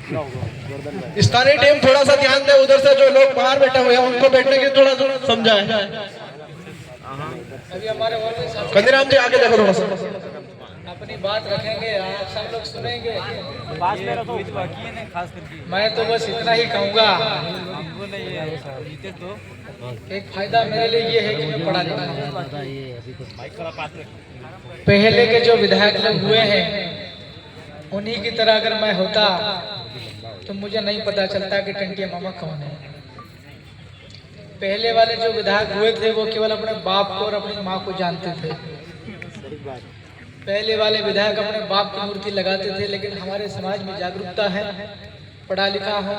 स्थानीय टीम थोड़ा सा ध्यान दे, उधर से जो लोग बाहर बैठे हुए हैं उनको बैठने के थोड़ा सा समझाए। अभी हमारे कंदीराम जी आगे देखो थोड़ा सा, अपनी बात रखेंगे, आप सब लोग सुनेंगे। पास मेरा तो बाकी है ना, खास करके मैं तो बस इतना ही कहूँगा, हमको नहीं है जीते तो एक फायदा मेरे लिए ये है कि मैं पढ़ा लिखा हूँ। पहले के जो विधायक लोग हुए हैं उन्हीं की तरह अगर मैं होता तो मुझे नहीं पता चलता कि टंटिया मामा कौन है। पहले वाले जो विधायक हुए थे वो केवल अपने बाप को और अपनी माँ को जानते थे। पहले वाले विधायक अपने बाप की मूर्ति लगाते थे, लेकिन हमारे समाज में जागरूकता है, पढ़ा लिखा हूँ,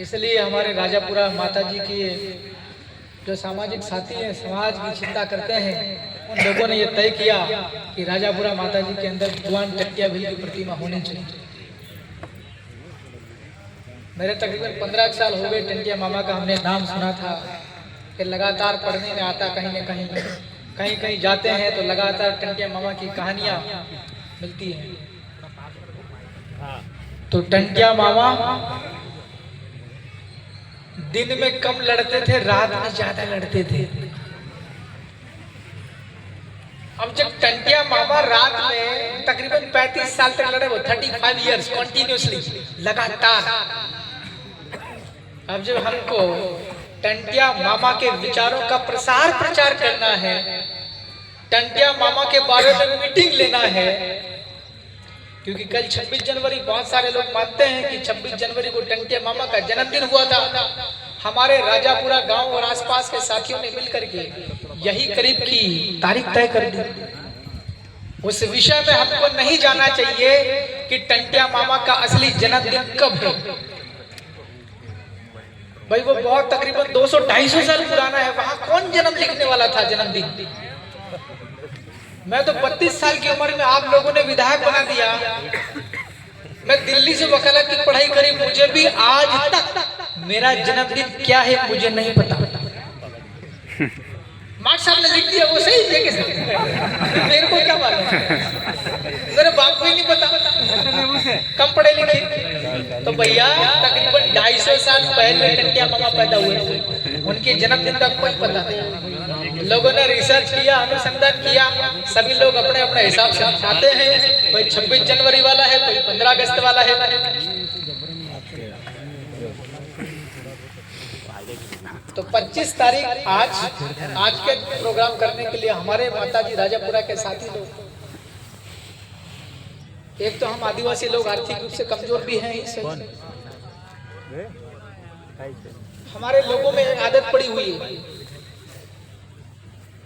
इसलिए हमारे राजापुरा माता जी की जो सामाजिक साथी हैं, समाज की चिंता करते हैं, उन लोगों ने ये तय किया कि राजापुरा माता जी के अंदर भगवान टंटिया भील की प्रतिमा होनी चाहिए। मेरे तकरीबन 15 साल हो गए टंटिया मामा का हमने नाम सुना था कि लगातार पढ़ने में आता, कहीं न कहीं कहीं जाते हैं तो लगातार टंटिया मामा की कहानियां मिलती हैं। तो टंटिया मामा दिन में कम लड़ते थे, रात में ज्यादा लड़ते थे। अब जब टंटिया मामा रात में तकरीबन 35 साल तक लड़े, वो 35 इयर्स कंटिन्यूअसली लगातार। अब जब हमको टंटिया मामा के विचारों का प्रसार प्रचार करना है, टंटिया मामा के बारे में मीटिंग लेना है, क्योंकि कल 26 जनवरी बहुत सारे लोग मानते हैं कि 26 जनवरी को टंटिया मामा का जन्मदिन हुआ था। हमारे राजापुरा गांव और आसपास के साथियों ने मिलकर के यही करीब की तारीख तय कर दी। उस विषय में हमको नहीं जाना चाहिए कि टंटिया मामा का असली जन्मदिन कब है। भाई वो बहुत तकरीबन 200-250 साल पुराना है, वहां कौन जन्म लिखने वाला था जन्मदिन। मैं तो 32 साल की उम्र में आप लोगों ने विधायक बना दिया। मैं दिल्ली से वकालत की पढ़ाई करी, मुझे भी आज तक मेरा जन्मदिन क्या है मुझे नहीं पता। मार्क साहब ने लिख दिया वो सही है कि मेरे को क्या मालूम, मेरे बाप को ही नहीं पता, कम पढ़े लिखे। तो भैया तकरीबन 250 साल पहले टंटिया मामा पैदा हुए थे, उनके जन्मदिन का कोई पता नहीं। लोगों ने रिसर्च किया, अनुसंधान किया, सभी लोग अपने अपने हिसाब से बताते हैं। कोई 26 जनवरी वाला है, कोई 15 अगस्त वाला है। तो 25 तारीख आज के प्रोग्राम करने के लिए हमारे माताजी राजापुरा के साथी लोग, एक तो हम आदिवासी लोग आर्थिक रूप से कमजोर भी हैं, हमारे लोगों में एक आदत पड़ी हुई है,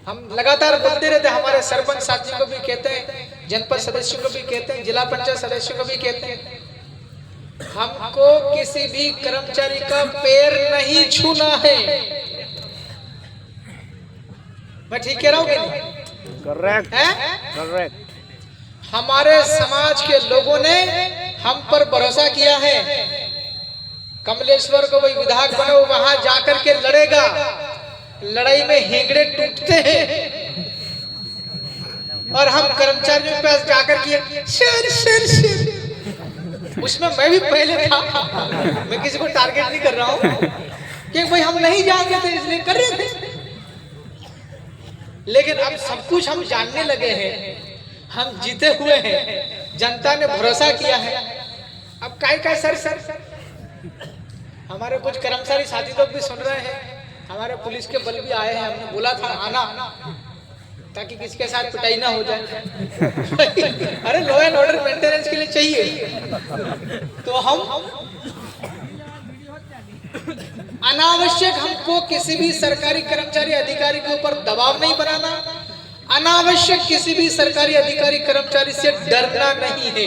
हम लगातार बोलते रहते हैं। हमारे सरपंच साथियों को भी कहते हैं, जनपद सदस्यों को भी कहते हैं, जिला पंचायत सदस्यों को भी कहते हैं, हमको किसी भी कर्मचारी का पैर नहीं छूना है। मैं ठीक कह रहा हूँ कि नहीं? करेक्ट है? करेक्ट। हमारे समाज के लोगों ने हम पर भरोसा किया है। कमलेश्वर को वही विधायक बनो, वहां जाकर के लड़ेगा, लड़ाई में हेंगड़े टूटते हैं, और हम कर्मचारियों के पास जाकर के शेर शेर शेर, उसमें मैं भी पहले था। मैं किसी को टारगेट नहीं कर रहा हूँ कि भाई हम नहीं जानते थे इसलिए कर रहे थे, लेकिन अब सब कुछ हम जानने लगे हैं, हम जीते हुए हैं, जनता ने भरोसा किया है। अब काय सर हमारे कुछ कर्मचारी साथी लोग भी सुन रहे हैं, हमारे पुलिस के बल भी आए हैं, हमने बोला था आना ताकि किसके साथ पिटाई ना हो जाए। अरे लॉ एंड ऑर्डर मेंटेनेंस के लिए चाहिए। तो हम अनावश्यक, हमको किसी भी सरकारी कर्मचारी अधिकारी के ऊपर दबाव नहीं बनाना, अनावश्यक किसी भी सरकारी अधिकारी कर्मचारी से डरना नहीं है।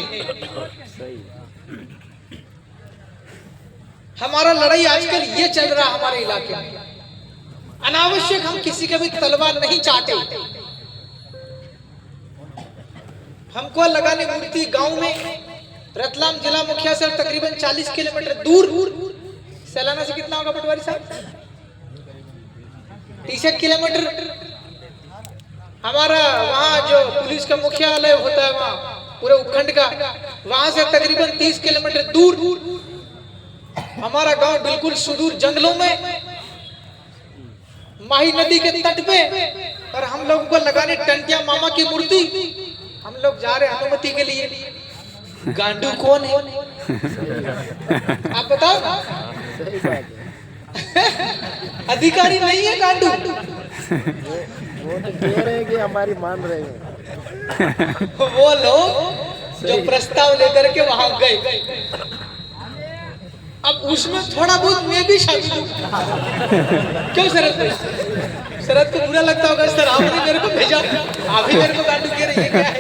हमारा लड़ाई आजकल ये चल रहा है हमारे इलाके में, अनावश्यक हम किसी का भी तलवार नहीं चाहते। हमको लगाने मूर्ति गांव में, रतलाम जिला मुखिया से तकरीबन 40 किलोमीटर दूर, सैलाना से कितना होगा पटवारी साहब? 30 किलोमीटर। हमारा वहाँ जो पुलिस का मुख्यालय होता है वहाँ पूरे उपखंड का, वहां से तकरीबन 30 किलोमीटर दूर हमारा गांव बिल्कुल सुदूर जंगलों में, माही नदी के तट पे, और हम लोगों को लगाने टंटिया मामा की मूर्ति। हम लोग जा रहे अनुमति के लिए। गांडू कौन है आप बताओ ना? अधिकारी नहीं है गांडू। वो तो कह रहे हैं कि हमारी मान रहे हैं। वो लोग जो प्रस्ताव लेकर के वहां गए, अब उसमें थोड़ा बहुत मैं भी शामिल हूँ। क्यों शरद भाई? शरद को बुरा लगता होगा, सर आपने मेरे को भेजा, आप ही मेरे को गांडू कह रहे, ये क्या है?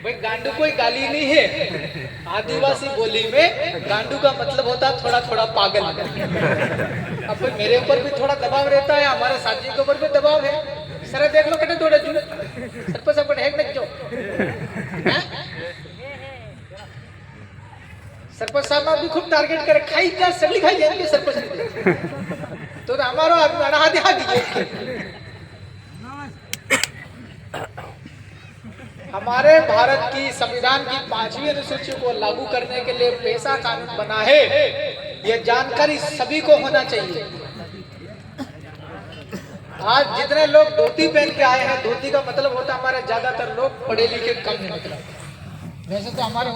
भाई गांडू कोई गाली नहीं है। आदिवासी बोली में गांडू का मतलब होता है थोड़ा थोड़ा पागल। अब भाई मेरे ऊपर भी थोड़ा दबाव रहता है, हमारे साथी के ऊपर भी दबाव है। सर देख लो कटे थोड़े जू सरपंच सब है ना जो सरपंच साहब आप भी खूब टारगेट करे, खाई क्या सगली खाई जाएंगे सरपंच तो हमारा आदमी अड़ा हाथ दीजिए। हमारे भारत की संविधान की 5वीं अनुसूची को लागू करने के लिए पेशा कानून बना है, ये जानकारी सभी को होना चाहिए। आज जितने लोग धोती पहन के आए हैं, धोती का मतलब होता है हमारे ज्यादातर लोग पढ़े लिखे कम है। मतलब वैसे तो हमारे